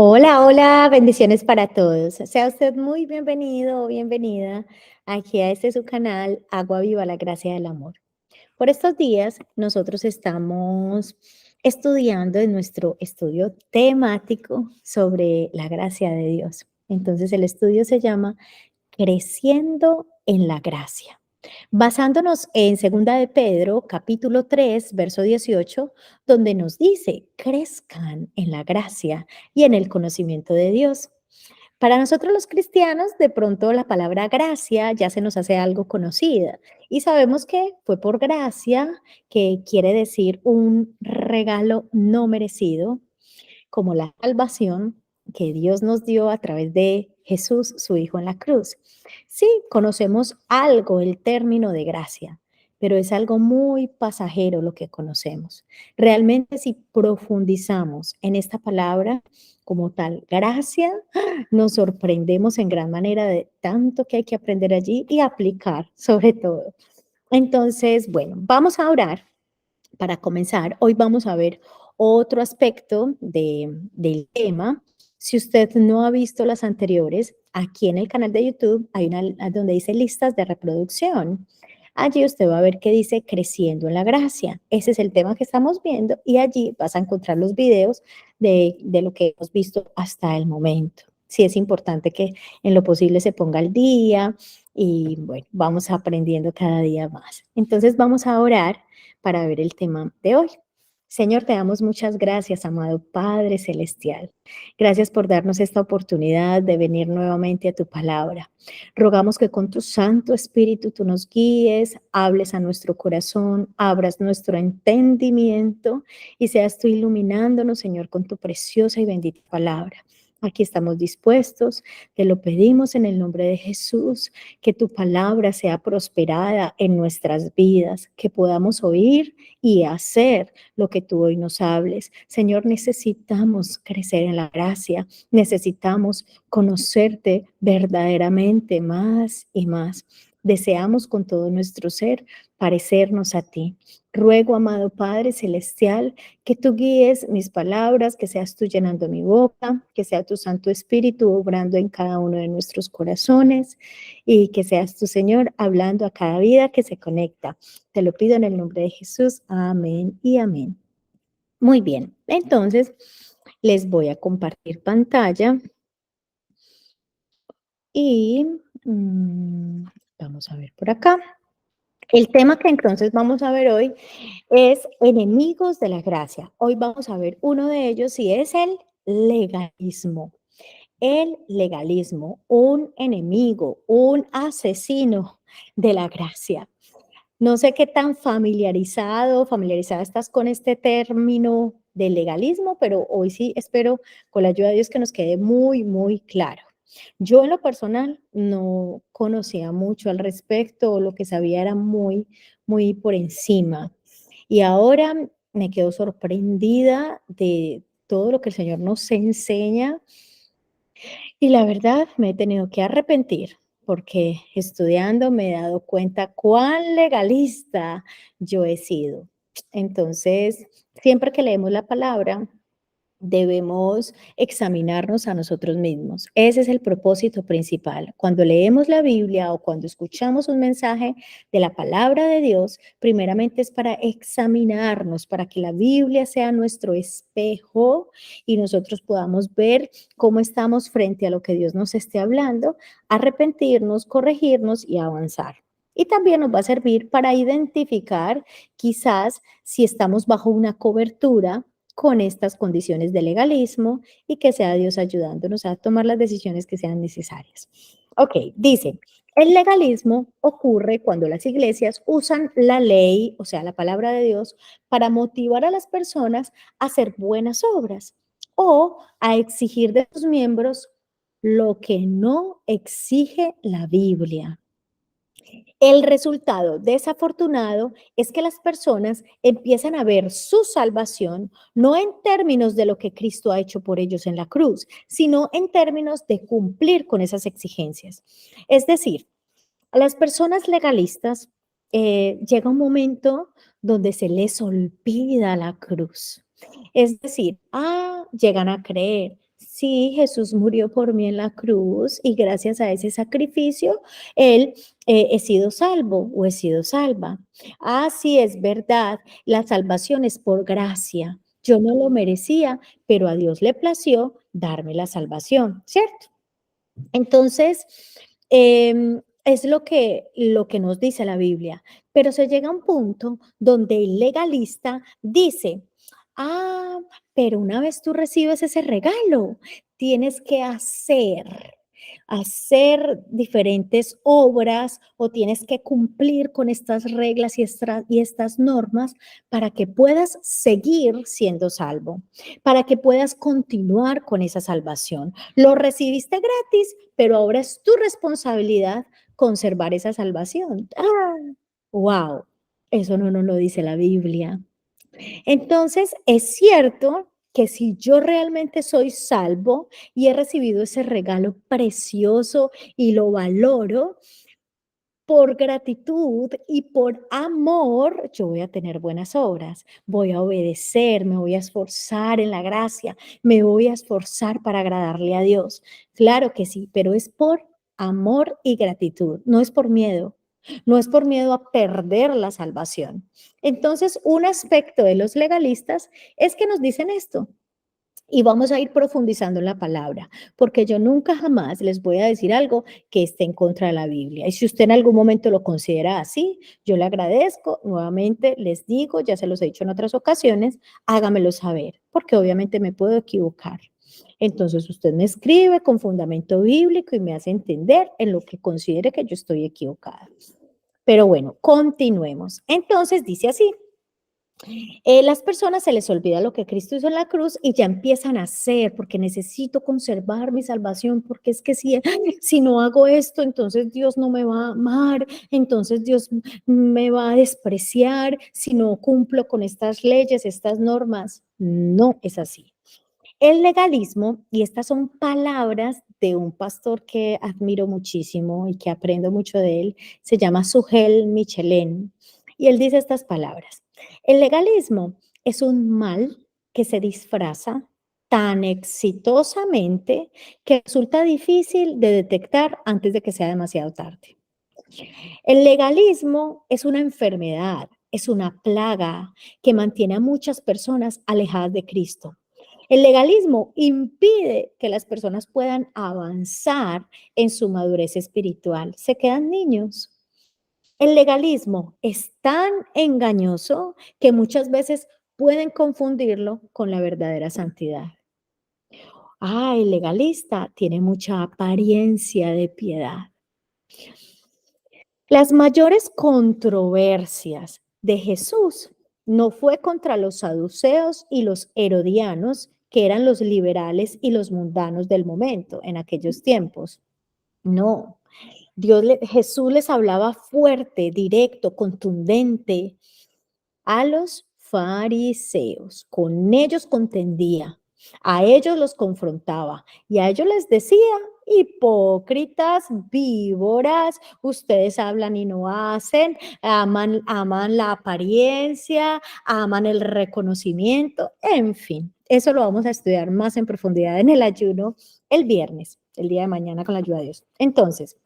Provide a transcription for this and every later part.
Hola, hola, bendiciones para todos. Sea usted muy bienvenido o bienvenida aquí a su canal Agua Viva, la Gracia del Amor. Por estos días nosotros estamos estudiando en nuestro estudio temático sobre la gracia de Dios. Entonces el estudio se llama Creciendo en la Gracia. Basándonos en Segunda de Pedro, capítulo 3, verso 18, donde nos dice, crezcan en la gracia y en el conocimiento de Dios. Para nosotros los cristianos, de pronto la palabra gracia ya se nos hace algo conocida y sabemos que fue por gracia, que quiere decir un regalo no merecido, como la salvación que Dios nos dio a través de Jesús, su Hijo en la cruz. Sí, conocemos algo, el término de gracia, pero es algo muy pasajero lo que conocemos. Realmente si profundizamos en esta palabra como tal, gracia, nos sorprendemos en gran manera de tanto que hay que aprender allí y aplicar sobre todo. Entonces, bueno, vamos a orar para comenzar. Hoy vamos a ver otro aspecto del tema. Si usted no ha visto las anteriores, aquí en el canal de YouTube hay una donde dice listas de reproducción. Allí usted va a ver que dice creciendo en la gracia. Ese es el tema que estamos viendo y allí vas a encontrar los videos de lo que hemos visto hasta el momento. Sí es importante que en lo posible se ponga al día y bueno, vamos aprendiendo cada día más. Entonces vamos a orar para ver el tema de hoy. Señor, te damos muchas gracias, amado Padre Celestial. Gracias por darnos esta oportunidad de venir nuevamente a tu palabra. Rogamos que con tu Santo Espíritu tú nos guíes, hables a nuestro corazón, abras nuestro entendimiento y seas tú iluminándonos, Señor, con tu preciosa y bendita palabra. Aquí estamos dispuestos, te lo pedimos en el nombre de Jesús, que tu palabra sea prosperada en nuestras vidas, que podamos oír y hacer lo que tú hoy nos hables. Señor, necesitamos crecer en la gracia, necesitamos conocerte verdaderamente más y más. Deseamos con todo nuestro ser parecernos a ti. Ruego, amado Padre Celestial, que tú guíes mis palabras, que seas tú llenando mi boca, que sea tu Santo Espíritu obrando en cada uno de nuestros corazones y que seas tu Señor hablando a cada vida que se conecta. Te lo pido en el nombre de Jesús. Amén y amén. Muy bien, entonces les voy a compartir pantalla y vamos a ver por acá. El tema que entonces vamos a ver hoy es enemigos de la gracia. Hoy vamos a ver uno de ellos y es el legalismo. El legalismo, un enemigo, un asesino de la gracia. No sé qué tan familiarizada estás con este término de legalismo, pero hoy sí espero con la ayuda de Dios que nos quede muy, muy claro. Yo en lo personal no conocía mucho al respecto, lo que sabía era muy, muy por encima. Y ahora me quedo sorprendida de todo lo que el Señor nos enseña y la verdad me he tenido que arrepentir porque estudiando me he dado cuenta cuán legalista yo he sido. Entonces, siempre que leemos la palabra, debemos examinarnos a nosotros mismos. Ese es el propósito principal. Cuando leemos la Biblia o cuando escuchamos un mensaje de la palabra de Dios, primeramente es para examinarnos, para que la Biblia sea nuestro espejo y nosotros podamos ver cómo estamos frente a lo que Dios nos esté hablando, arrepentirnos, corregirnos y avanzar. Y también nos va a servir para identificar quizás si estamos bajo una cobertura con estas condiciones de legalismo y que sea Dios ayudándonos a tomar las decisiones que sean necesarias. Ok, dice, el legalismo ocurre cuando las iglesias usan la ley, o sea, la palabra de Dios, para motivar a las personas a hacer buenas obras o a exigir de sus miembros lo que no exige la Biblia. El resultado desafortunado es que las personas empiezan a ver su salvación no en términos de lo que Cristo ha hecho por ellos en la cruz, sino en términos de cumplir con esas exigencias. Es decir, a las personas legalistas llega un momento donde se les olvida la cruz. Es decir, llegan a creer, Sí, Jesús murió por mí en la cruz y gracias a ese sacrificio, él he sido salvo o he sido salva. Ah, sí, es verdad, la salvación es por gracia. Yo no lo merecía, pero a Dios le plació darme la salvación, ¿cierto? Entonces, es lo que nos dice la Biblia, pero se llega a un punto donde el legalista dice, ah, pero una vez tú recibes ese regalo, tienes que hacer diferentes obras o tienes que cumplir con estas reglas y estas normas para que puedas seguir siendo salvo, para que puedas continuar con esa salvación. Lo recibiste gratis, pero ahora es tu responsabilidad conservar esa salvación. ¡Ah! ¡Wow! Eso no nos lo dice la Biblia. Entonces, es cierto que si yo realmente soy salvo y he recibido ese regalo precioso y lo valoro, por gratitud y por amor, yo voy a tener buenas obras, voy a obedecer, me voy a esforzar en la gracia, me voy a esforzar para agradarle a Dios. Claro que sí, pero es por amor y gratitud, no es por miedo, no es por miedo a perder la salvación. Entonces, un aspecto de los legalistas es que nos dicen esto, y vamos a ir profundizando en la palabra, porque yo nunca jamás les voy a decir algo que esté en contra de la Biblia. Y si usted en algún momento lo considera así, yo le agradezco. Nuevamente les digo, ya se los he dicho en otras ocasiones, hágamelo saber, porque obviamente me puedo equivocar. Entonces usted me escribe con fundamento bíblico y me hace entender en lo que considere que yo estoy equivocada. Pero bueno, continuemos. Entonces dice así, las personas se les olvida lo que Cristo hizo en la cruz y ya empiezan a hacer, porque necesito conservar mi salvación, porque es que si no hago esto, entonces Dios no me va a amar, entonces Dios me va a despreciar, si no cumplo con estas leyes, estas normas. No es así. El legalismo, y estas son palabras de un pastor que admiro muchísimo y que aprendo mucho de él, se llama Sugel Michelén, y él dice estas palabras. El legalismo es un mal que se disfraza tan exitosamente que resulta difícil de detectar antes de que sea demasiado tarde. El legalismo es una enfermedad, es una plaga que mantiene a muchas personas alejadas de Cristo. El legalismo impide que las personas puedan avanzar en su madurez espiritual. Se quedan niños. El legalismo es tan engañoso que muchas veces pueden confundirlo con la verdadera santidad. Ah, el legalista tiene mucha apariencia de piedad. Las mayores controversias de Jesús no fue contra los saduceos y los herodianos, que eran los liberales y los mundanos del momento en aquellos tiempos. No, Jesús les hablaba fuerte, directo, contundente a los fariseos. Con ellos contendía, a ellos los confrontaba y a ellos les decía, hipócritas, víboras, ustedes hablan y no hacen, aman la apariencia, aman el reconocimiento, en fin. Eso lo vamos a estudiar más en profundidad en el ayuno el viernes, el día de mañana con la ayuda de Dios. Entonces,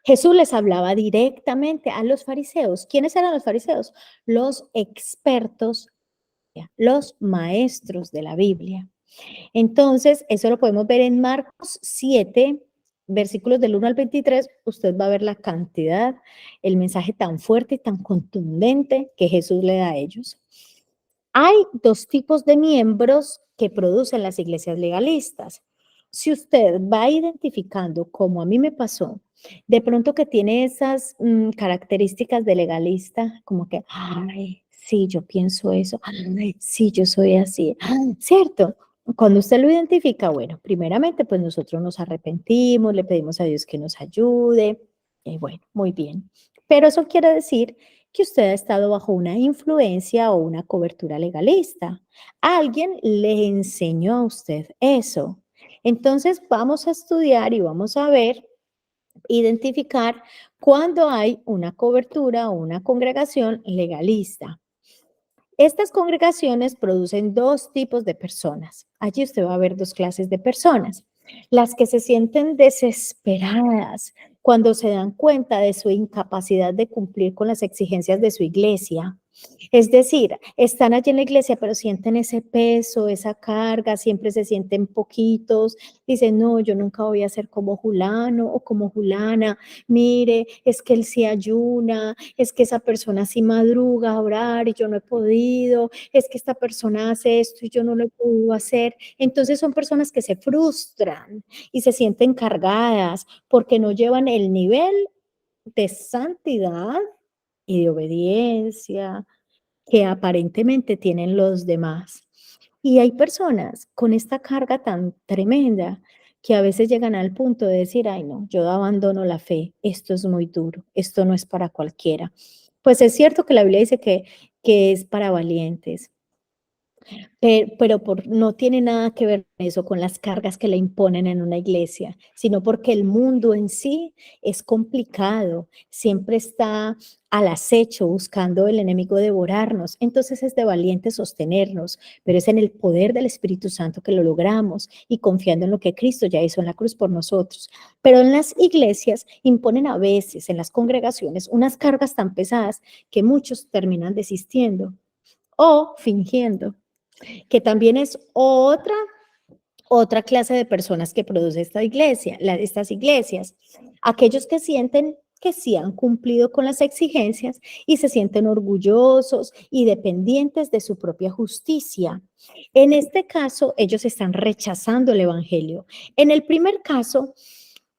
Jesús les hablaba directamente a los fariseos. ¿Quiénes eran los fariseos? Los expertos, los maestros de la Biblia. Entonces, eso lo podemos ver en Marcos 7, versículos del 1 al 23. Usted va a ver la cantidad, el mensaje tan fuerte y tan contundente que Jesús le da a ellos. Hay dos tipos de miembros que producen las iglesias legalistas. Si usted va identificando, como a mí me pasó, de pronto que tiene esas características de legalista, como que, ay, sí, yo pienso eso, ay, sí, yo soy así, ¿cierto? Cuando usted lo identifica, bueno, primeramente, pues nosotros nos arrepentimos, le pedimos a Dios que nos ayude, y bueno, muy bien. Pero eso quiere decir que usted ha estado bajo una influencia o una cobertura legalista. Alguien le enseñó a usted eso. Entonces vamos a estudiar y vamos a ver, identificar cuando hay una cobertura o una congregación legalista. Estas congregaciones producen dos tipos de personas. Allí usted va a ver dos clases de personas. Las que se sienten desesperadas cuando se dan cuenta de su incapacidad de cumplir con las exigencias de su iglesia. Es decir, están allí en la iglesia, pero sienten ese peso, esa carga, siempre se sienten poquitos. Dicen, no, yo nunca voy a ser como Julano o como Julana. Mire, es que él sí ayuna, es que esa persona sí madruga a orar y yo no he podido, es que esta persona hace esto y yo no lo he podido hacer. Entonces son personas que se frustran y se sienten cargadas porque no llevan el nivel de santidad y de obediencia que aparentemente tienen los demás. Y hay personas con esta carga tan tremenda que a veces llegan al punto de decir, ay no, yo abandono la fe, esto es muy duro, esto no es para cualquiera. Pues es cierto que la Biblia dice que es para valientes, pero no tiene nada que ver eso con las cargas que le imponen en una iglesia, sino porque el mundo en sí es complicado, siempre está al acecho buscando el enemigo devorarnos. Entonces es de valiente sostenernos, pero es en el poder del Espíritu Santo que lo logramos y confiando en lo que Cristo ya hizo en la cruz por nosotros. Pero en las iglesias imponen a veces, en las congregaciones, unas cargas tan pesadas que muchos terminan desistiendo o fingiendo, que también es otra clase de personas que produce esta iglesia, estas iglesias. Aquellos que sienten que sí han cumplido con las exigencias y se sienten orgullosos y dependientes de su propia justicia. En este caso, ellos están rechazando el Evangelio. En el primer caso,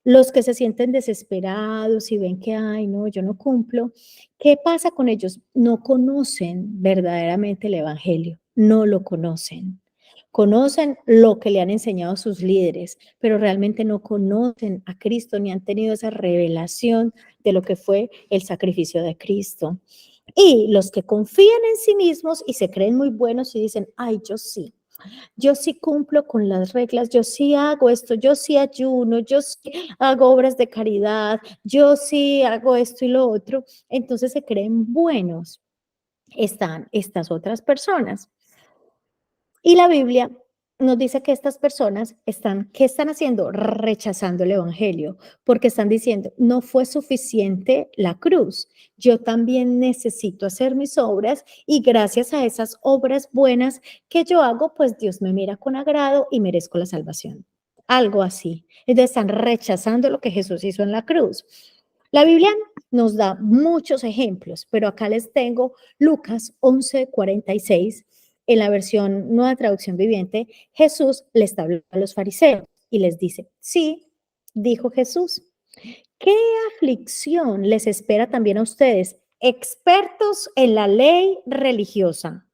los que se sienten desesperados y ven que, ay, no, yo no cumplo, ¿qué pasa con ellos? No conocen verdaderamente el Evangelio, no lo conocen. Conocen lo que le han enseñado sus líderes, pero realmente no conocen a Cristo ni han tenido esa revelación de lo que fue el sacrificio de Cristo. Y los que confían en sí mismos y se creen muy buenos y dicen, ay, yo sí cumplo con las reglas, yo sí hago esto, yo sí ayuno, yo sí hago obras de caridad, yo sí hago esto y lo otro. Entonces se creen buenos. Están estas otras personas. Y la Biblia nos dice que estas personas están, ¿qué están haciendo? Rechazando el Evangelio, porque están diciendo, no fue suficiente la cruz, yo también necesito hacer mis obras y gracias a esas obras buenas que yo hago, pues Dios me mira con agrado y merezco la salvación. Algo así. Entonces están rechazando lo que Jesús hizo en la cruz. La Biblia nos da muchos ejemplos, pero acá les tengo Lucas 11:46 en la versión Nueva Traducción Viviente. Jesús les habla a los fariseos y les dice, sí, dijo Jesús, ¿qué aflicción les espera también a ustedes, expertos en la ley religiosa?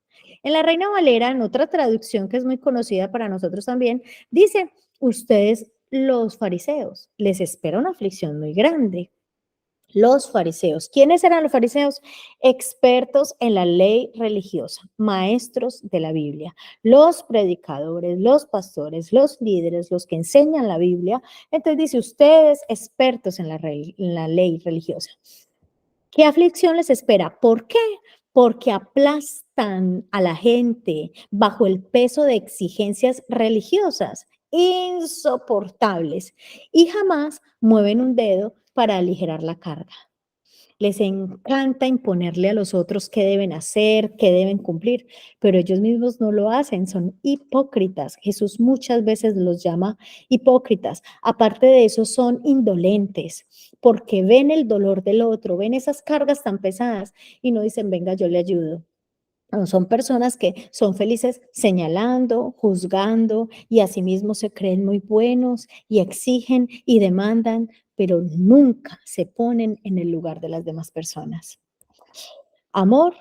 En la Reina Valera, en otra traducción que es muy conocida para nosotros también, dice, ustedes los fariseos, les espera una aflicción muy grande. Los fariseos. ¿Quiénes eran los fariseos? Expertos en la ley religiosa, maestros de la Biblia, los predicadores, los pastores, los líderes, los que enseñan la Biblia. Entonces dice, ustedes expertos en la ley religiosa. ¿Qué aflicción les espera? ¿Por qué? Porque aplastan a la gente bajo el peso de exigencias religiosas insoportables y jamás mueven un dedo para aligerar la carga. Les encanta imponerle a los otros qué deben hacer, qué deben cumplir, pero ellos mismos no lo hacen, son hipócritas. Jesús muchas veces los llama hipócritas. Aparte de eso, son indolentes, porque ven el dolor del otro, ven esas cargas tan pesadas y no dicen, venga, yo le ayudo. No, son personas que son felices señalando, juzgando y asimismo se creen muy buenos y exigen y demandan, pero nunca se ponen en el lugar de las demás personas. Amor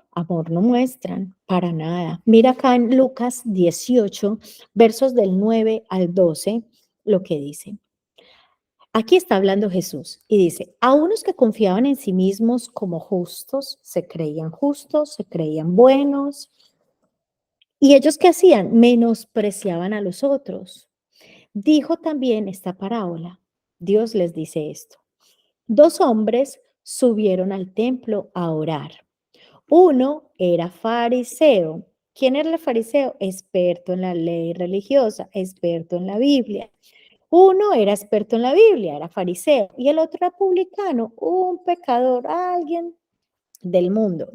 no muestran para nada. Mira acá en Lucas 18, versos del 9 al 12, lo que dice. Aquí está hablando Jesús y dice, a unos que confiaban en sí mismos como justos, se creían buenos. ¿Y ellos qué hacían? Menospreciaban a los otros. Dijo también esta parábola. Dios les dice esto. Dos hombres subieron al templo a orar. Uno era fariseo. ¿Quién era el fariseo? Experto en la ley religiosa, experto en la Biblia. Uno era experto en la Biblia, era fariseo, y el otro era publicano, un pecador, alguien del mundo.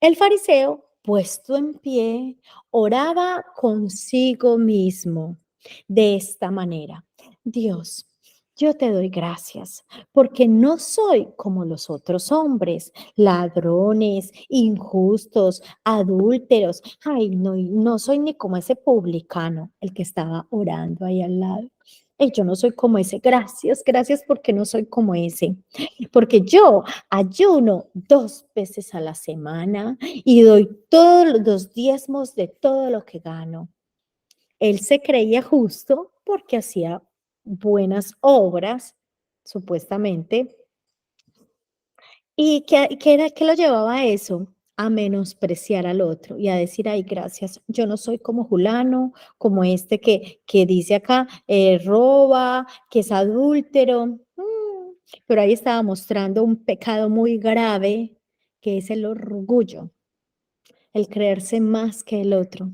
El fariseo, puesto en pie, oraba consigo mismo de esta manera: Dios, yo te doy gracias porque no soy como los otros hombres, ladrones, injustos, adúlteros. Ay, no, no soy ni como ese publicano, el que estaba orando ahí al lado. Yo no soy como ese. Gracias, gracias porque no soy como ese. Porque yo ayuno 2 veces a la semana y doy todos los diezmos de todo lo que gano. Él se creía justo porque hacía buenas obras, supuestamente. ¿Y qué lo llevaba a eso? A menospreciar al otro y a decir: ay, gracias, yo no soy como Julano, como este que dice acá, roba, que es adúltero. Pero ahí estaba mostrando un pecado muy grave, que es el orgullo, el creerse más que el otro.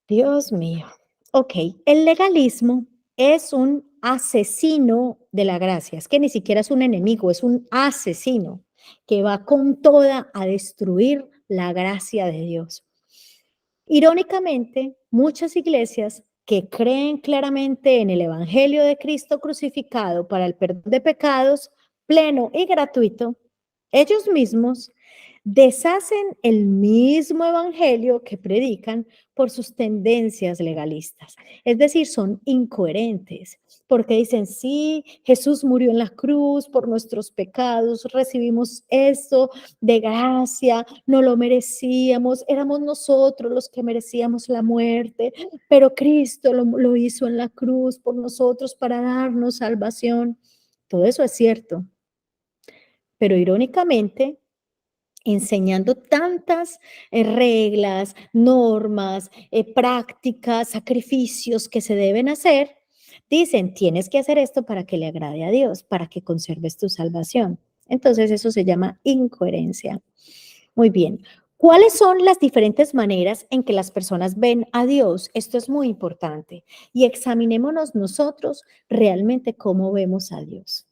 Dios mío. Ok, el legalismo es un asesino de la gracia. Es que ni siquiera es un enemigo, es un asesino que va con toda a destruir la gracia de Dios. Irónicamente, muchas iglesias que creen claramente en el Evangelio de Cristo crucificado para el perdón de pecados pleno y gratuito, ellos mismos deshacen el mismo evangelio que predican por sus tendencias legalistas. Es decir, son incoherentes porque dicen: sí, Jesús murió en la cruz por nuestros pecados, recibimos esto de gracia, no lo merecíamos, éramos nosotros los que merecíamos la muerte, pero Cristo lo hizo en la cruz por nosotros para darnos salvación. Todo eso es cierto, pero irónicamente, enseñando tantas reglas, normas, prácticas, sacrificios que se deben hacer, dicen: tienes que hacer esto para que le agrade a Dios, para que conserves tu salvación. Entonces eso se llama incoherencia. Muy bien. ¿Cuáles son las diferentes maneras en que las personas ven a Dios? Esto es muy importante. Y examinémonos nosotros realmente cómo vemos a Dios.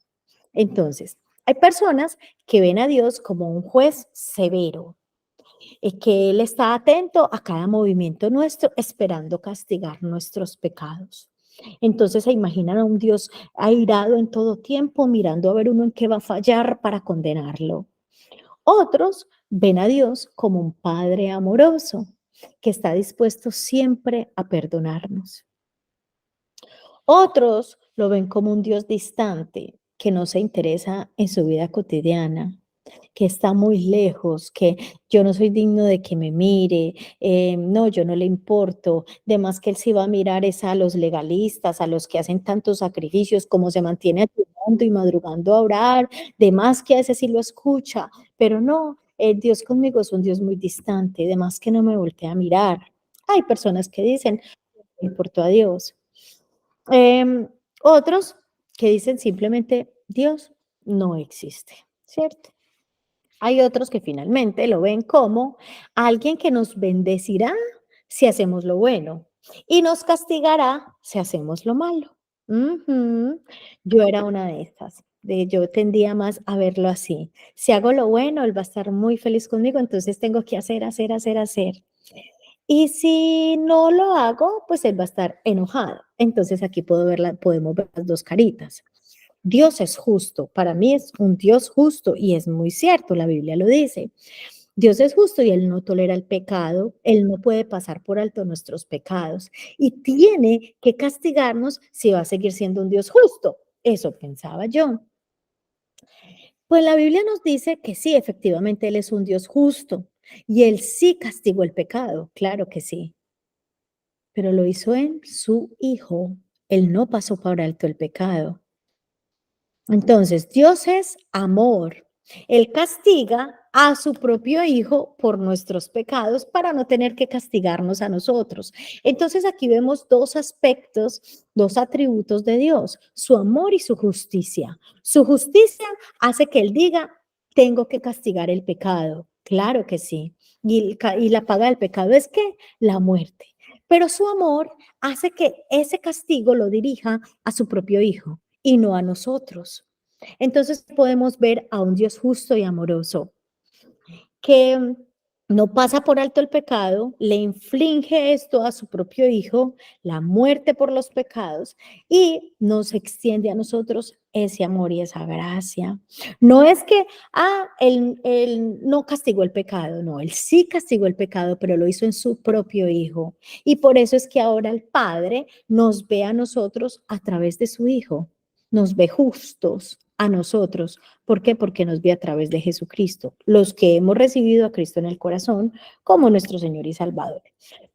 Entonces, hay personas que ven a Dios como un juez severo, que Él está atento a cada movimiento nuestro, esperando castigar nuestros pecados. Entonces se imaginan a un Dios airado en todo tiempo, mirando a ver uno en qué va a fallar para condenarlo. Otros ven a Dios como un Padre amoroso, que está dispuesto siempre a perdonarnos. Otros lo ven como un Dios distante, que no se interesa en su vida cotidiana, que está muy lejos, que yo no soy digno de que me mire, no, yo no le importo. De más que él sí va a mirar es a los legalistas, a los que hacen tantos sacrificios, como se mantiene ayunando y madrugando a orar, de más que a ese sí lo escucha, pero no, el Dios conmigo es un Dios muy distante, de más que no me voltea a mirar. Hay personas que dicen: no le importó a Dios. Otros que dicen simplemente: Dios no existe, ¿cierto? Hay otros que finalmente lo ven como alguien que nos bendecirá si hacemos lo bueno y nos castigará si hacemos lo malo. Ujú. Yo era una de estas. Yo tendía más a verlo así. Si hago lo bueno, él va a estar muy feliz conmigo, entonces tengo que hacer, hacer, hacer, hacer. Y si no lo hago, pues él va a estar enojado. Entonces aquí podemos ver las dos caritas. Dios es justo, para mí es un Dios justo y es muy cierto, la Biblia lo dice. Dios es justo y Él no tolera el pecado, Él no puede pasar por alto nuestros pecados y tiene que castigarnos si va a seguir siendo un Dios justo. Eso pensaba yo. Pues la Biblia nos dice que sí, efectivamente Él es un Dios justo y Él sí castigó el pecado, claro que sí, pero lo hizo en su Hijo. Él no pasó por alto el pecado. Entonces, Dios es amor. Él castiga a su propio Hijo por nuestros pecados para no tener que castigarnos a nosotros. Entonces, aquí vemos dos aspectos, dos atributos de Dios, su amor y su justicia. Su justicia hace que Él diga: tengo que castigar el pecado. Claro que sí. Y la paga del pecado es que la muerte. Pero su amor hace que ese castigo lo dirija a su propio Hijo y no a nosotros. Entonces podemos ver a un Dios justo y amoroso que no pasa por alto el pecado, le inflige esto a su propio Hijo, la muerte por los pecados, y nos extiende a nosotros ese amor y esa gracia. No es que, él no castigó el pecado, no, él sí castigó el pecado, pero lo hizo en su propio Hijo. Y por eso es que ahora el Padre nos ve a nosotros a través de su Hijo, nos ve justos a nosotros. ¿Por qué? Porque nos ve a través de Jesucristo, los que hemos recibido a Cristo en el corazón como nuestro Señor y Salvador.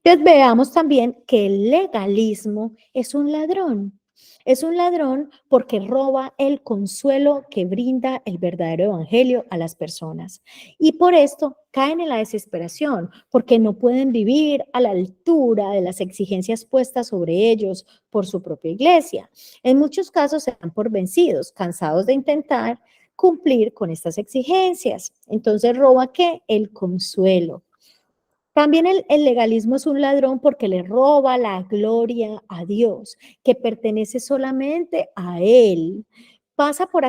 Entonces veamos también que el legalismo es un ladrón. Es un ladrón porque roba el consuelo que brinda el verdadero evangelio a las personas. Y por esto caen en la desesperación, porque no pueden vivir a la altura de las exigencias puestas sobre ellos por su propia iglesia. En muchos casos se dan por vencidos, cansados de intentar cumplir con estas exigencias. Entonces roba ¿qué? El consuelo. También el legalismo es un ladrón porque le roba la gloria a Dios, que pertenece solamente a Él. Pasa por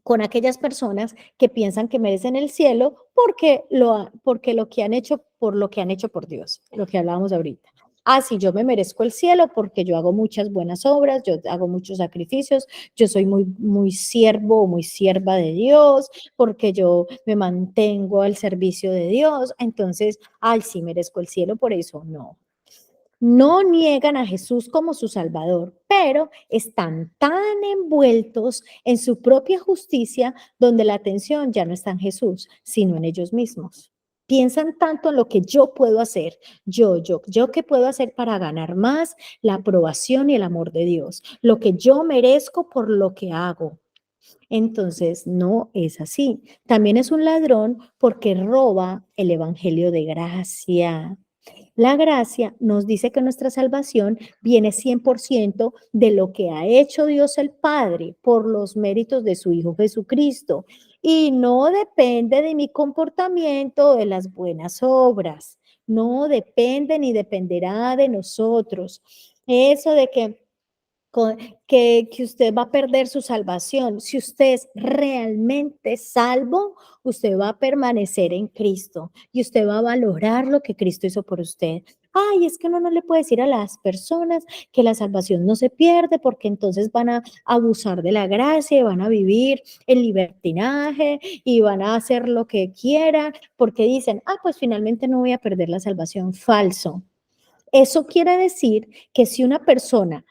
con aquellas personas que piensan que merecen el cielo porque lo que han hecho, por lo que han hecho por Dios, lo que hablábamos ahorita. Ah, sí, yo me merezco el cielo porque yo hago muchas buenas obras, yo hago muchos sacrificios, yo soy muy siervo o muy sierva de Dios, porque yo me mantengo al servicio de Dios, entonces, ay, sí, merezco el cielo por eso. No, no niegan a Jesús como su Salvador, pero están tan envueltos en su propia justicia donde la atención ya no está en Jesús, sino en ellos mismos. Piensan tanto en lo que yo puedo hacer, yo qué puedo hacer para ganar más la aprobación y el amor de Dios, lo que yo merezco por lo que hago. Entonces, no es así. También es un ladrón porque roba el evangelio de gracia. La gracia nos dice que nuestra salvación viene 100% de lo que ha hecho Dios el Padre por los méritos de su Hijo Jesucristo y no depende de mi comportamiento, de las buenas obras. No depende ni dependerá de nosotros. Eso de que usted va a perder su salvación. Si usted es realmente salvo, usted va a permanecer en Cristo y usted va a valorar lo que Cristo hizo por usted. Ay, es que uno no le puede decir a las personas que la salvación no se pierde porque entonces van a abusar de la gracia y van a vivir el libertinaje y van a hacer lo que quieran porque dicen, pues finalmente no voy a perder la salvación. Falso. Eso quiere decir que si a una persona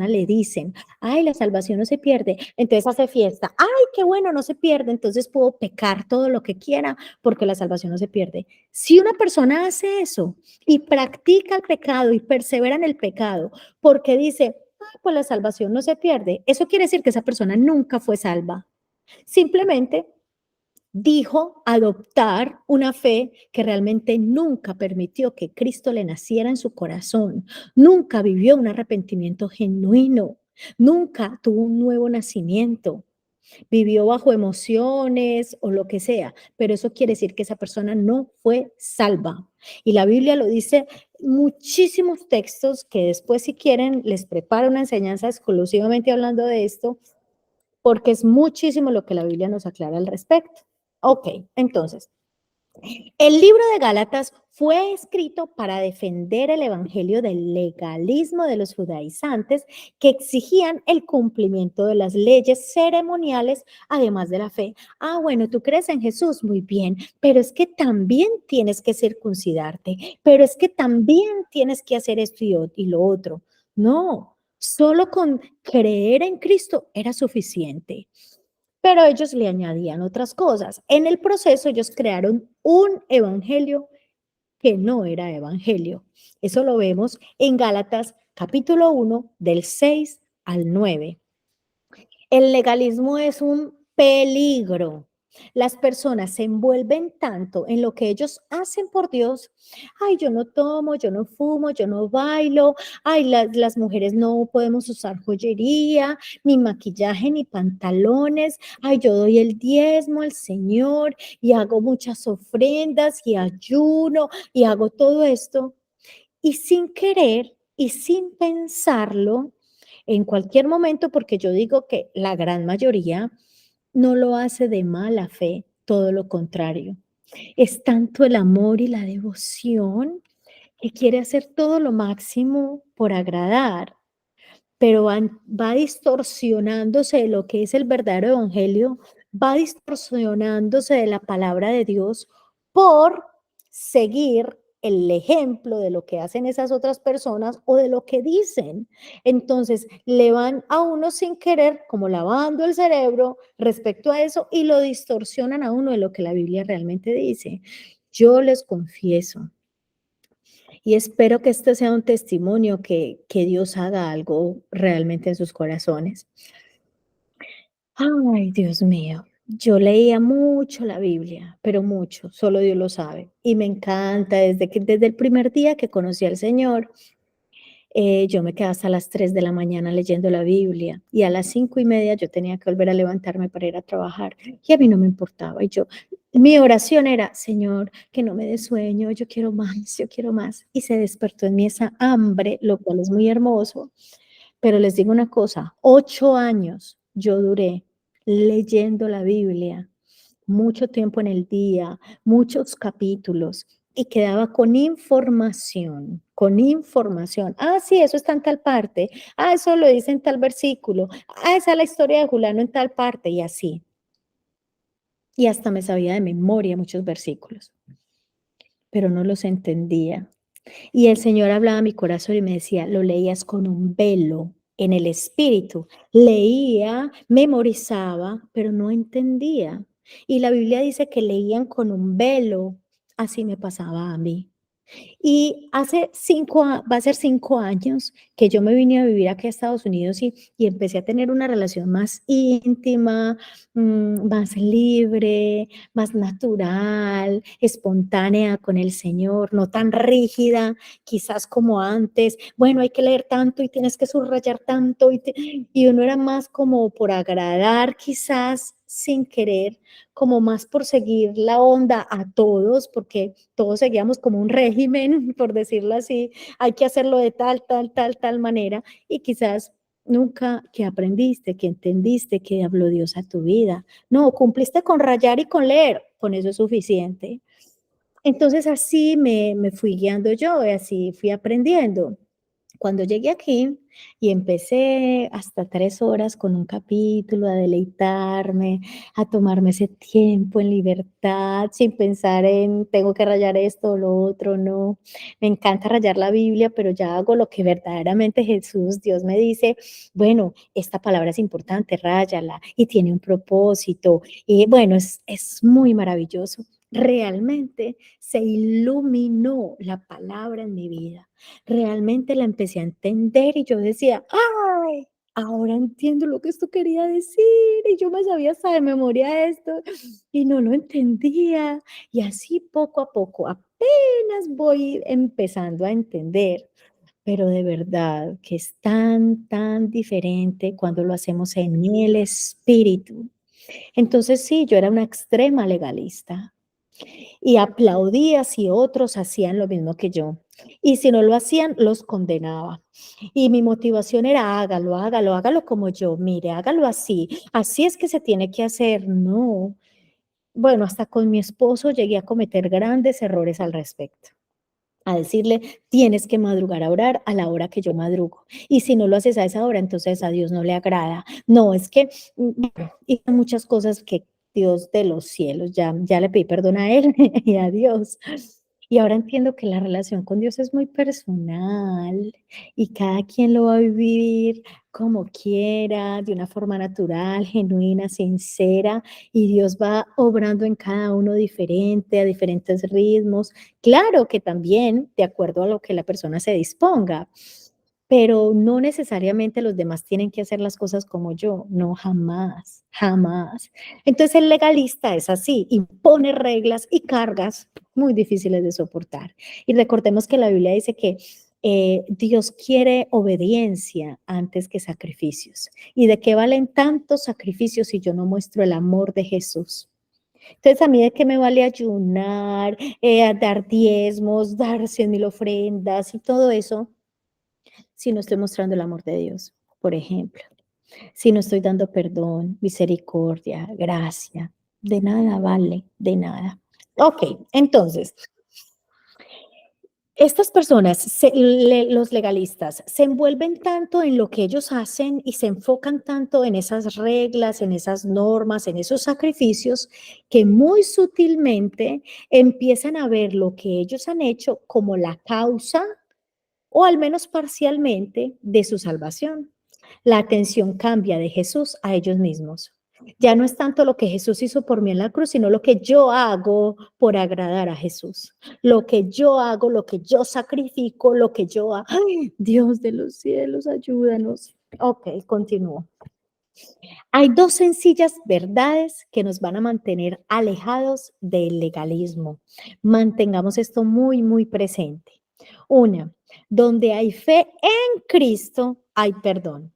le dicen, ay, la salvación no se pierde, entonces hace fiesta, ay, qué bueno, no se pierde, entonces puedo pecar todo lo que quiera porque la salvación no se pierde. Si una persona hace eso y practica el pecado y persevera en el pecado porque dice, pues la salvación no se pierde, eso quiere decir que esa persona nunca fue salva. Simplemente dijo adoptar una fe que realmente nunca permitió que Cristo le naciera en su corazón, nunca vivió un arrepentimiento genuino, nunca tuvo un nuevo nacimiento, vivió bajo emociones o lo que sea, pero eso quiere decir que esa persona no fue salva. Y la Biblia lo dice muchísimos textos que después si quieren les preparo una enseñanza exclusivamente hablando de esto, porque es muchísimo lo que la Biblia nos aclara al respecto. Ok, entonces, el libro de Gálatas fue escrito para defender el evangelio del legalismo de los judaizantes que exigían el cumplimiento de las leyes ceremoniales, además de la fe. Bueno, tú crees en Jesús, muy bien, pero es que también tienes que circuncidarte, pero es que también tienes que hacer esto y lo otro. No, solo con creer en Cristo era suficiente. Pero ellos le añadían otras cosas. En el proceso ellos crearon un evangelio que no era evangelio. Eso lo vemos en Gálatas capítulo 1 del 6 al 9. El legalismo es un peligro. Las personas se envuelven tanto en lo que ellos hacen por Dios. Ay, yo no tomo, yo no fumo, yo no bailo. Ay, las mujeres no podemos usar joyería, ni maquillaje, ni pantalones. Ay, yo doy el diezmo al Señor y hago muchas ofrendas y ayuno y hago todo esto. Y sin querer y sin pensarlo, en cualquier momento, porque yo digo que la gran mayoría no lo hace de mala fe, todo lo contrario. Es tanto el amor y la devoción que quiere hacer todo lo máximo por agradar, pero va distorsionándose de lo que es el verdadero evangelio, va distorsionándose de la palabra de Dios por seguir el ejemplo de lo que hacen esas otras personas o de lo que dicen. Entonces, le van a uno sin querer, como lavando el cerebro respecto a eso, y lo distorsionan a uno de lo que la Biblia realmente dice. Yo les confieso, y espero que este sea un testimonio que Dios haga algo realmente en sus corazones. Ay, Dios mío, yo leía mucho la Biblia, pero mucho, solo Dios lo sabe. Y me encanta desde el primer día que conocí al Señor, yo me quedaba hasta las 3 de la mañana leyendo la Biblia y a las 5:30 yo tenía que volver a levantarme para ir a trabajar y a mí no me importaba. Y mi oración era, Señor, que no me dé sueño, yo quiero más, yo quiero más. Y se despertó en mí esa hambre, lo cual es muy hermoso. Pero les digo una cosa, 8 años yo duré leyendo la Biblia, mucho tiempo en el día, muchos capítulos, y quedaba con información, con información. Ah, sí, eso está en tal parte. Ah, eso lo dice en tal versículo. Ah, esa es la historia de Julano en tal parte, y así. Y hasta me sabía de memoria muchos versículos, pero no los entendía. Y el Señor hablaba a mi corazón y me decía, lo leías con un velo en el espíritu. Leía, memorizaba, pero no entendía. Y la Biblia dice que leían con un velo. Así me pasaba a mí. Y hace va a ser 5 años que yo me vine a vivir aquí a Estados Unidos y empecé a tener una relación más íntima, más libre, más natural, espontánea con el Señor, no tan rígida, quizás como antes. Bueno, hay que leer tanto y tienes que subrayar tanto y uno era más como por agradar, quizás sin querer, como más por seguir la onda a todos, porque todos seguíamos como un régimen, por decirlo así, hay que hacerlo de tal, tal, tal, tal manera, y quizás nunca que aprendiste, que entendiste, que habló Dios a tu vida. No, cumpliste con rayar y con leer, con eso es suficiente. Entonces así me fui guiando yo, y así fui aprendiendo. Cuando llegué aquí y empecé hasta 3 horas con un capítulo, a deleitarme, a tomarme ese tiempo en libertad, sin pensar en tengo que rayar esto o lo otro, no. Me encanta rayar la Biblia, pero ya hago lo que verdaderamente Jesús, Dios me dice, bueno, esta palabra es importante, ráyala y tiene un propósito. Y bueno, es muy maravilloso. Realmente se iluminó la palabra en mi vida. Realmente la empecé a entender y yo decía: "Ay, ahora entiendo lo que esto quería decir", y yo me sabía hasta de memoria esto y no lo entendía. Y así poco a poco, apenas voy empezando a entender, pero de verdad que es tan, tan diferente cuando lo hacemos en el espíritu. Entonces sí, yo era una extrema legalista y aplaudía si otros hacían lo mismo que yo. Y si no lo hacían, los condenaba. Y mi motivación era hágalo, hágalo, hágalo como yo, mire, hágalo así. Así es que se tiene que hacer. No. Bueno, hasta con mi esposo llegué a cometer grandes errores al respecto. A decirle, tienes que madrugar a orar a la hora que yo madrugo. Y si no lo haces a esa hora, entonces a Dios no le agrada. No, es que bueno, hice muchas cosas que Dios de los cielos, ya le pedí perdón a Él y a Dios. Y ahora entiendo que la relación con Dios es muy personal y cada quien lo va a vivir como quiera, de una forma natural, genuina, sincera, y Dios va obrando en cada uno diferente, a diferentes ritmos. Claro que también de acuerdo a lo que la persona se disponga, pero no necesariamente los demás tienen que hacer las cosas como yo, no, jamás, jamás. Entonces el legalista es así, impone reglas y cargas muy difíciles de soportar. Y recordemos que la Biblia dice que Dios quiere obediencia antes que sacrificios. ¿Y de qué valen tantos sacrificios si yo no muestro el amor de Jesús? Entonces, ¿a mí de qué me vale ayunar, dar diezmos, dar 100.000 ofrendas y todo eso si no estoy mostrando el amor de Dios? Por ejemplo, si no estoy dando perdón, misericordia, gracia, de nada vale, de nada. Ok, entonces, estas personas, los legalistas, se envuelven tanto en lo que ellos hacen y se enfocan tanto en esas reglas, en esas normas, en esos sacrificios, que muy sutilmente empiezan a ver lo que ellos han hecho como la causa, o al menos parcialmente, de su salvación. La atención cambia de Jesús a ellos mismos. Ya no es tanto lo que Jesús hizo por mí en la cruz, sino lo que yo hago por agradar a Jesús. Lo que yo hago, lo que yo sacrifico, lo que yo hago. ¡Ay, Dios de los cielos, ayúdanos! Ok, continúo. Hay dos sencillas verdades que nos van a mantener alejados del legalismo. Mantengamos esto muy, muy presente. Una, donde hay fe en Cristo, hay perdón.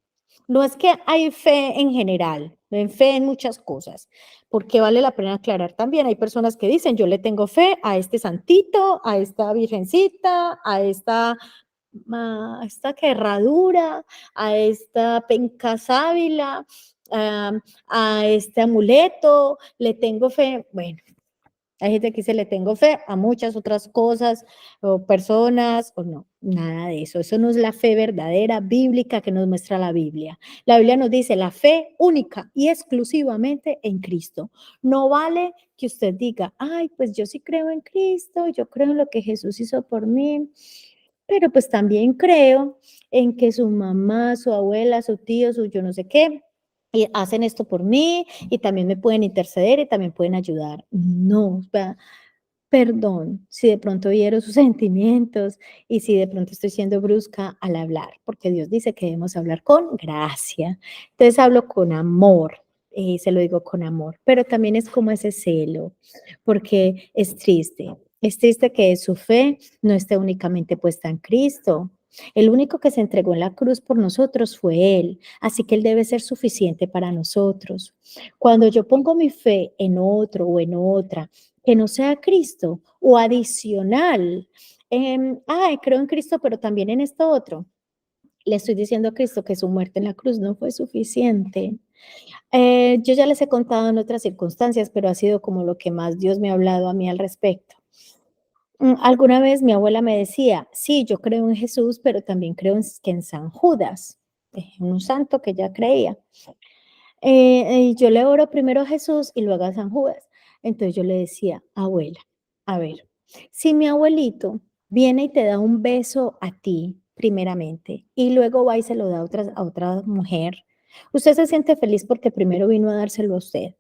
No es que hay fe en general, hay fe en muchas cosas, porque vale la pena aclarar también. Hay personas que dicen, yo le tengo fe a este santito, a esta virgencita, a esta herradura, a esta penca sábila, a este amuleto, le tengo fe. Bueno, hay gente que dice le tengo fe a muchas otras cosas o personas o no, nada de eso. Eso no es la fe verdadera bíblica que nos muestra la Biblia. La Biblia nos dice la fe única y exclusivamente en Cristo. No vale que usted diga, ay, pues yo sí creo en Cristo, yo creo en lo que Jesús hizo por mí, pero pues también creo en que su mamá, su abuela, su tío, su yo no sé qué, y hacen esto por mí y también me pueden interceder y también pueden ayudar. No, o sea, perdón si de pronto hiero sus sentimientos y si de pronto estoy siendo brusca al hablar, porque Dios dice que debemos hablar con gracia. Entonces hablo con amor, se lo digo con amor, pero también es como ese celo, porque es triste que su fe no esté únicamente puesta en Cristo. El único que se entregó en la cruz por nosotros fue Él, así que Él debe ser suficiente para nosotros. Cuando yo pongo mi fe en otro o en otra, que no sea Cristo o adicional. Ay, creo en Cristo, pero también en esto otro. Le estoy diciendo a Cristo que su muerte en la cruz no fue suficiente. Yo ya les he contado en otras circunstancias, pero ha sido como lo que más Dios me ha hablado a mí al respecto. Alguna vez mi abuela me decía, sí, yo creo en Jesús, pero también creo que en San Judas, un santo que ya creía. Y yo le oro primero a Jesús y luego a San Judas. Entonces yo le decía, abuela, a ver, si mi abuelito viene y te da un beso a ti, primeramente, y luego va y se lo da a otra mujer, ¿usted se siente feliz porque primero vino a dárselo a usted?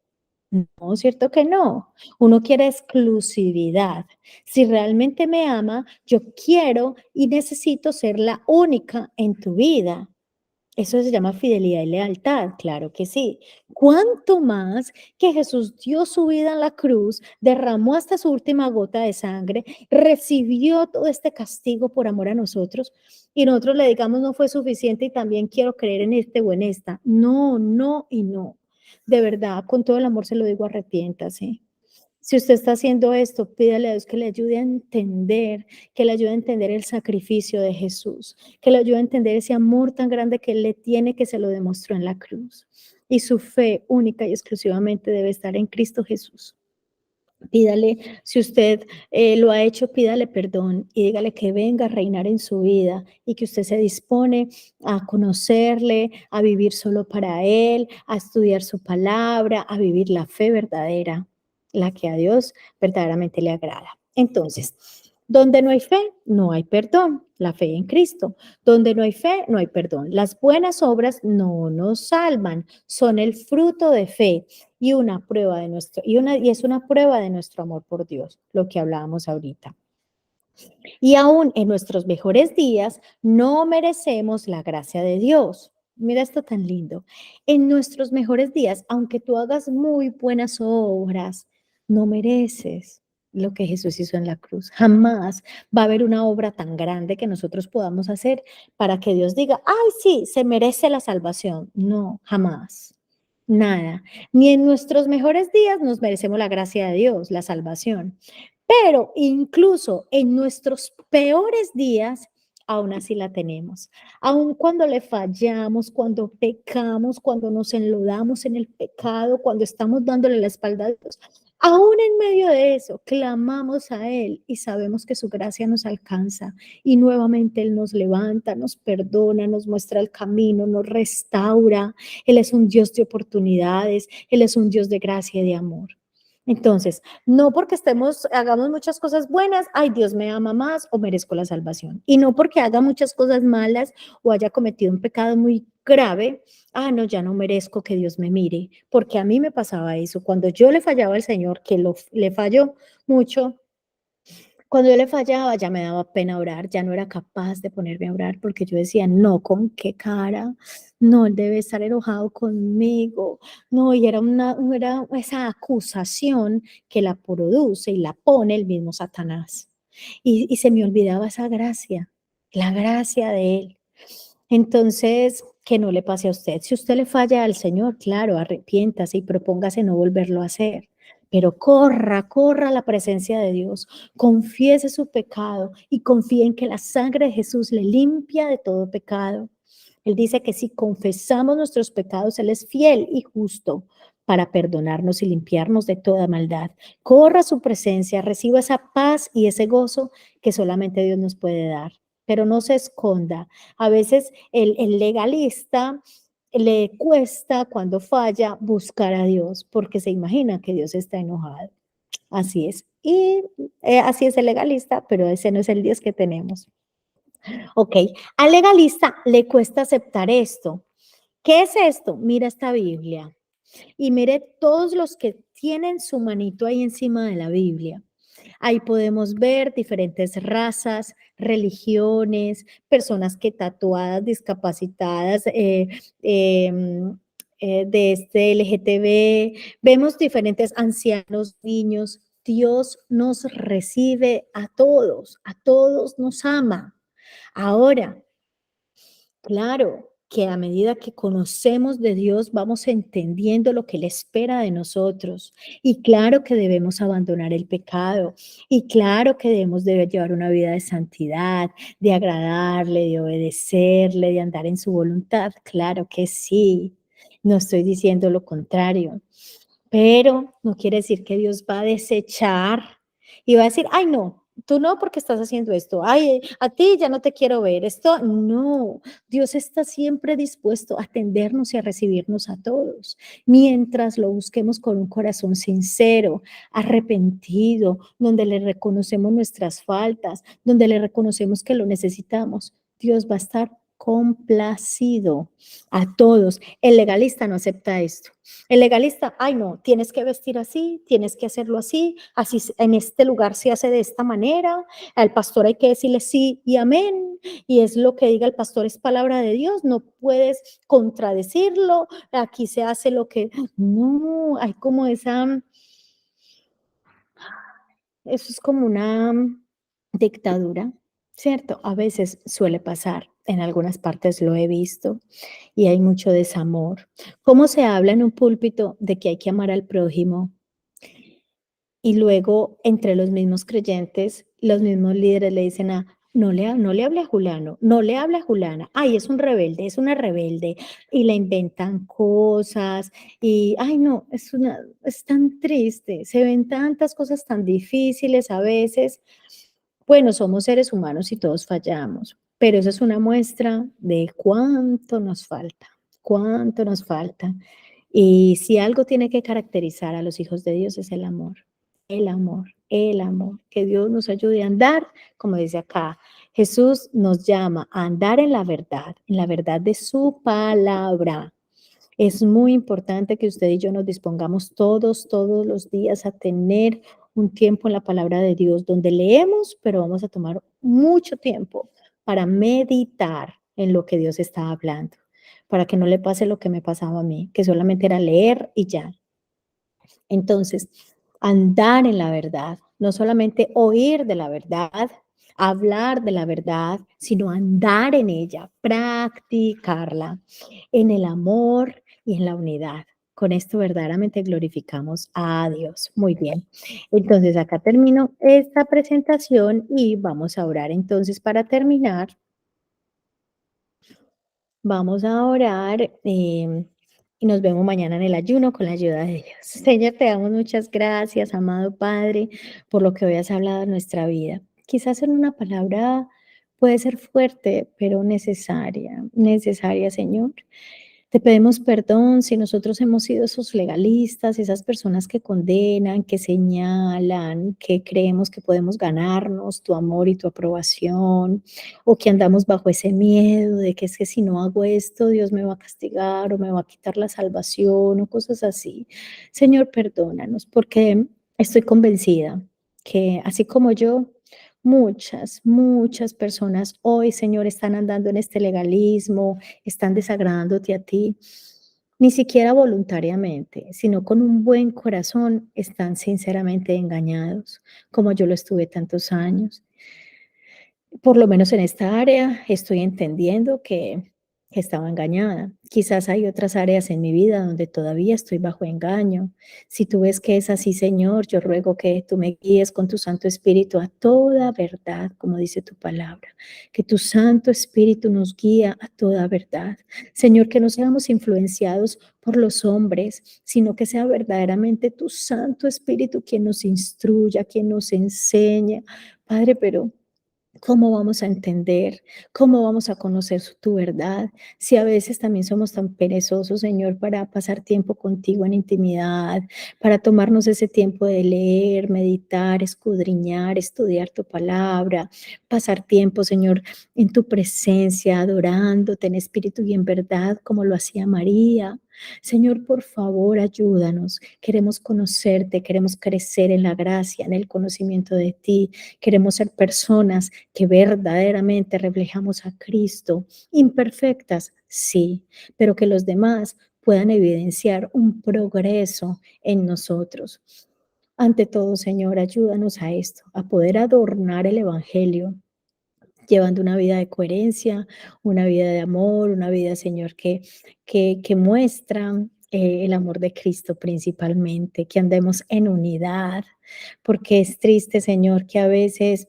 No, cierto que no. Uno quiere exclusividad. Si realmente me ama, yo quiero y necesito ser la única en tu vida. Eso se llama fidelidad y lealtad, claro que sí. Cuánto más que Jesús dio su vida en la cruz, derramó hasta su última gota de sangre, recibió todo este castigo por amor a nosotros y nosotros le digamos no fue suficiente y también quiero creer en este o en esta. No, no y no. De verdad, con todo el amor se lo digo, arrepiéntase. Si usted está haciendo esto, pídale a Dios que le ayude a entender, que le ayude a entender el sacrificio de Jesús, que le ayude a entender ese amor tan grande que Él le tiene, que se lo demostró en la cruz. Y su fe única y exclusivamente debe estar en Cristo Jesús. Pídale, si usted lo ha hecho, pídale perdón y dígale que venga a reinar en su vida y que usted se dispone a conocerle, a vivir solo para Él, a estudiar su palabra, a vivir la fe verdadera, la que a Dios verdaderamente le agrada. Entonces, donde no hay fe, no hay perdón, la fe en Cristo. Donde no hay fe, no hay perdón. Las buenas obras no nos salvan, son el fruto de fe y una prueba de nuestro, y es una prueba de nuestro amor por Dios, lo que hablábamos ahorita. Y aún en nuestros mejores días no merecemos la gracia de Dios. Mira esto tan lindo. En nuestros mejores días, aunque tú hagas muy buenas obras, no mereces lo que Jesús hizo en la cruz. Jamás va a haber una obra tan grande que nosotros podamos hacer para que Dios diga, ay, sí, se merece la salvación. No, jamás. Nada. Ni en nuestros mejores días nos merecemos la gracia de Dios, la salvación. Pero incluso en nuestros peores días, aún así la tenemos. Aun cuando le fallamos, cuando pecamos, cuando nos enlodamos en el pecado, cuando estamos dándole la espalda a Dios, aún en medio de eso, clamamos a Él y sabemos que su gracia nos alcanza y nuevamente Él nos levanta, nos perdona, nos muestra el camino, nos restaura. Él es un Dios de oportunidades, Él es un Dios de gracia y de amor. Entonces, no porque hagamos muchas cosas buenas, ay, Dios me ama más o merezco la salvación. Y no porque haga muchas cosas malas o haya cometido un pecado muy grave, ah, no, ya no merezco que Dios me mire, porque a mí me pasaba eso. Cuando yo le fallaba al Señor, que le falló mucho, cuando yo le fallaba, ya me daba pena orar, ya no era capaz de ponerme a orar porque yo decía, no, ¿con qué cara? No, él debe estar enojado conmigo. No, y era esa acusación que la produce y la pone el mismo Satanás. Y se me olvidaba esa gracia, la gracia de él. Entonces, que no le pase a usted. Si usted le falla al Señor, claro, arrepiéntase y propóngase no volverlo a hacer. Pero corra a la presencia de Dios, confiese su pecado y confíe en que la sangre de Jesús le limpia de todo pecado. Él dice que si confesamos nuestros pecados, Él es fiel y justo para perdonarnos y limpiarnos de toda maldad. Corra a su presencia, reciba esa paz y ese gozo que solamente Dios nos puede dar. Pero no se esconda. A veces el legalista le cuesta cuando falla buscar a Dios porque se imagina que Dios está enojado. Así es. Y así es el legalista, pero ese no es el Dios que tenemos. Ok, al legalista le cuesta aceptar esto. ¿Qué es esto? Mira esta Biblia y mire todos los que tienen su manito ahí encima de la Biblia. Ahí podemos ver diferentes razas, religiones, personas que tatuadas, discapacitadas, de este LGTB, vemos diferentes ancianos, niños. Dios nos recibe a todos nos ama. Ahora, claro que a medida que conocemos de Dios, vamos entendiendo lo que Él espera de nosotros. Y claro que debemos abandonar el pecado. Y claro que debemos de llevar una vida de santidad, de agradarle, de obedecerle, de andar en su voluntad. Claro que sí. No estoy diciendo lo contrario. Pero no quiere decir que Dios va a desechar y va a decir, ay, no, tú no porque estás haciendo esto, ay, a ti ya no te quiero ver, esto no, Dios está siempre dispuesto a atendernos y a recibirnos a todos, mientras lo busquemos con un corazón sincero, arrepentido, donde le reconocemos nuestras faltas, donde le reconocemos que lo necesitamos, Dios va a estar complacido a todos. El legalista no acepta esto. El legalista, ay no, tienes que vestir así, tienes que hacerlo así, así en este lugar se hace de esta manera, al pastor hay que decirle sí y amén, y es lo que diga el pastor, es palabra de Dios, no puedes contradecirlo, aquí se hace lo que, no, hay como eso es como una dictadura, ¿cierto? A veces suele pasar, en algunas partes lo he visto y hay mucho desamor. ¿Cómo se habla en un púlpito de que hay que amar al prójimo? Y luego entre los mismos creyentes, los mismos líderes le dicen no le hable a Julano, no le hable a Julana, ay, es un rebelde, es una rebelde, y le inventan cosas, y ay, no, es tan triste, se ven tantas cosas tan difíciles a veces. Bueno, somos seres humanos y todos fallamos, pero eso es una muestra de cuánto nos falta, cuánto nos falta. Y si algo tiene que caracterizar a los hijos de Dios es el amor, el amor, el amor. Que Dios nos ayude a andar, como dice acá, Jesús nos llama a andar en la verdad de su palabra. Es muy importante que usted y yo nos dispongamos todos los días a tener un tiempo en la palabra de Dios donde leemos, pero vamos a tomar mucho tiempo para meditar en lo que Dios está hablando, para que no le pase lo que me pasaba a mí, que solamente era leer y ya. Entonces, andar en la verdad, no solamente oír de la verdad, hablar de la verdad, sino andar en ella, practicarla en el amor y en la unidad. Con esto verdaderamente glorificamos a Dios. Muy bien. Entonces, acá termino esta presentación y vamos a orar. Entonces, para terminar, vamos a orar, y nos vemos mañana en el ayuno con la ayuda de Dios. Señor, te damos muchas gracias, amado Padre, por lo que hoy has hablado en nuestra vida. Quizás en una palabra puede ser fuerte, pero necesaria, necesaria, Señor. Te pedimos perdón si nosotros hemos sido esos legalistas, esas personas que condenan, que señalan, que creemos que podemos ganarnos tu amor y tu aprobación, o que andamos bajo ese miedo de que es que si no hago esto, Dios me va a castigar o me va a quitar la salvación o cosas así. Señor, perdónanos, porque estoy convencida que así como yo, muchas, muchas personas hoy, Señor, están andando en este legalismo, están desagradándote a ti, ni siquiera voluntariamente, sino con un buen corazón, están sinceramente engañados, como yo lo estuve tantos años. Por lo menos en esta área estoy entendiendo que estaba engañada. Quizás hay otras áreas en mi vida donde todavía estoy bajo engaño. Si tú ves que es así, Señor, yo ruego que tú me guíes con tu Santo Espíritu a toda verdad, como dice tu palabra, que tu Santo Espíritu nos guía a toda verdad. Señor, que no seamos influenciados por los hombres, sino que sea verdaderamente tu Santo Espíritu quien nos instruya, quien nos enseña. Padre, pero ¿cómo vamos a entender? ¿Cómo vamos a conocer tu verdad? Si a veces también somos tan perezosos, Señor, para pasar tiempo contigo en intimidad, para tomarnos ese tiempo de leer, meditar, escudriñar, estudiar tu palabra, pasar tiempo, Señor, en tu presencia, adorándote en espíritu y en verdad, como lo hacía María. Señor, por favor, ayúdanos. Queremos conocerte, queremos crecer en la gracia, en el conocimiento de ti. Queremos ser personas que verdaderamente reflejamos a Cristo, imperfectas, sí, pero que los demás puedan evidenciar un progreso en nosotros. Ante todo, Señor, ayúdanos a esto, a poder adornar el Evangelio, llevando una vida de coherencia, una vida de amor, una vida, Señor, que muestra el amor de Cristo principalmente, que andemos en unidad, porque es triste, Señor, que a veces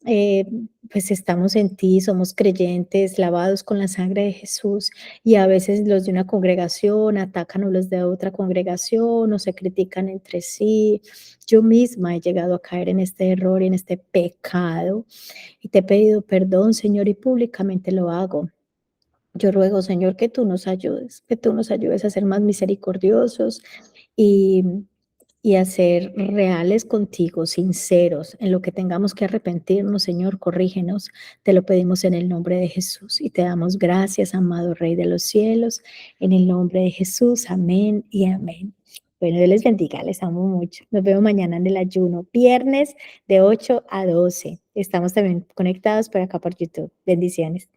eh, pues estamos en ti, somos creyentes, lavados con la sangre de Jesús, y a veces los de una congregación atacan a los de otra congregación o se critican entre sí. Yo misma he llegado a caer en este error y en este pecado y te he pedido perdón, Señor, y públicamente lo hago. Yo ruego, Señor, que tú nos ayudes a ser más misericordiosos y, y a ser reales contigo, sinceros, en lo que tengamos que arrepentirnos, Señor, corrígenos. Te lo pedimos en el nombre de Jesús y te damos gracias, amado Rey de los cielos, en el nombre de Jesús. Amén y amén. Bueno, Dios les bendiga, les amo mucho. Nos vemos mañana en el ayuno, viernes de 8 a 12. Estamos también conectados por acá por YouTube. Bendiciones.